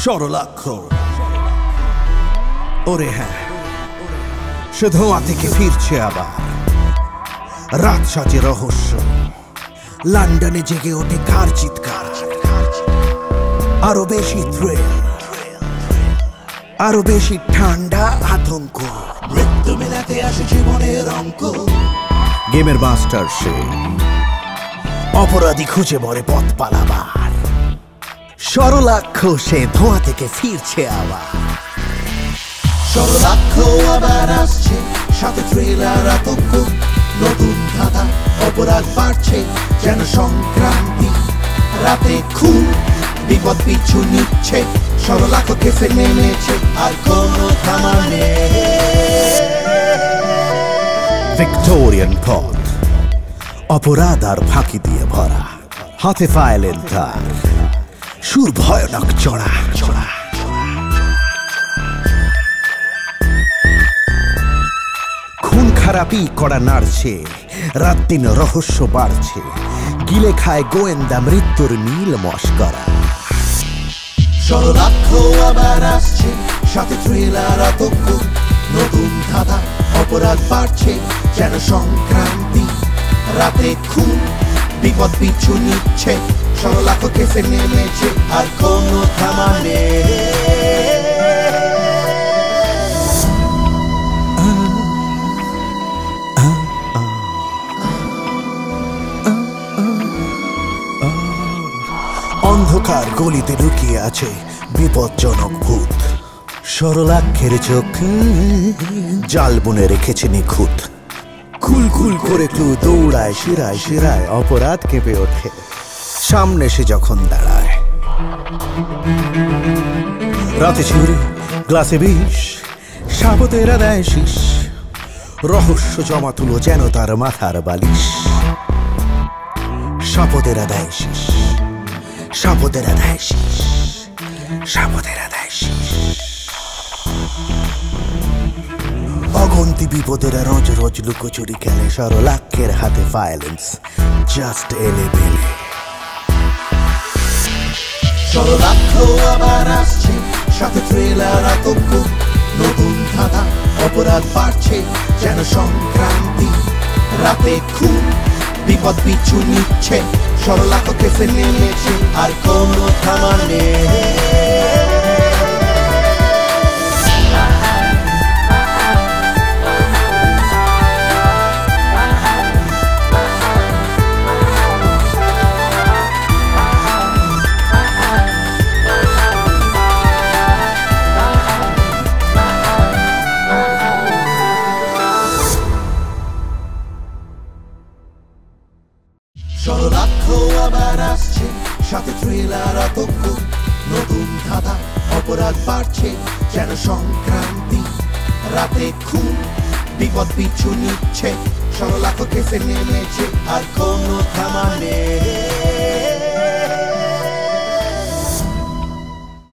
সরলাক্ষ ওরে হ্যাঁ, সে ধোঁয়া থেকে ফিরছে আবার। রাত সাজে রহস্য, লন্ডনে জেগে ওঠে কার চিৎকার। আরো বেশি থ্রিল, আরো বেশি ঠান্ডা আতঙ্ক। মৃত্যু মেলাতে আসে জীবনের অঙ্ক। গেমের মাস্টার সে, অপরাধী খুঁজে মরে পথ পালাবার। সরলাক্ষ সে ধোঁয়া থেকে ফিরছে আবার। সরলাক্ষ আবার আসছে, সাথে থ্রিলার আতঙ্ক। নতুন ধাঁধা, অপরাধ বাড়ছে যেন সংক্রান্তি। রাতে খুন, বিপদ পিছু নিচ্ছে। সরলাক্ষ কেসে নেমেছে, আর কোনো থামা নেই। ভিক্টোরিয়ান পথ, অপরাধ আর ফাঁকি দিয়ে ভরা। হাতে ফাইলের তার, সুর ভয়ানক চড়া চড়া। খুন খারাপি কড়া নাড়ছে, রাত দিন রহস্য বাড়ছে। গিলে খায় গোয়েন্দা মৃত্যুর নীল মস্করা। সরলাক্ষ আবার আসছে, সাথে থ্রিলার আতঙ্ক। নতুন ধাঁধা, অপরাধ বাড়ছে যেন সংক্রান্তি। রাতে খুন, বিপদ পিছু নিচ্ছে। সরলাক্ষ কেসে নেমেছে, আর কোনো থামা নেই। অন্ধকার গলিতে লুকিয়ে আছে বিপজ্জনক ভূত। সরলাক্ষের চোখে জাল বুনে রেখেছে নিখুঁত। খুল খুল করে ক্লু দৌড়ায় শিরায় শিরায়। অপরাধ কেঁপে ওঠে সামনে সে যখন দাঁড়ায়। রাতে ছুরি, গ্লাসে বিষ, সাবতেরা দেয় শীষ। রহস্য জমা তুলো যেন তার মাথার বালিশ। সাপদেরা দেয় শীষ, সাপদেরা দেয় শীষ, সাপদেরা দেয় শীষ। অগন্তি বিপদেরা রোজ রোজ লুকোচুরি খেলে। সরলাক্ষের হাতে ভায়োলেন্স জাস্ট এলে বেলে। সরলাক্ষ আবার আসছে, সাথে থ্রিলার আতঙ্ক। নতুন ধাঁধা, অপরাধ বাড়ছে যেন সংক্রান্তি। রাতে খুন, বিপদ পিছু নিচ্ছে। সরলাক্ষ কেসে নেমেছে, আর কোনো থামা নেই। সরলাক্ষ আবার আসছে, সাথে থ্রিলার আতঙ্ক। নতুন ধাঁধা, অপরাধ বাড়ছে যেন সংক্রান্তি। রাতে খুন, বিপদ পিছু নিচ্ছে। সরলাক্ষ কেসে নেমেছে, আর কোনো থামা নেই।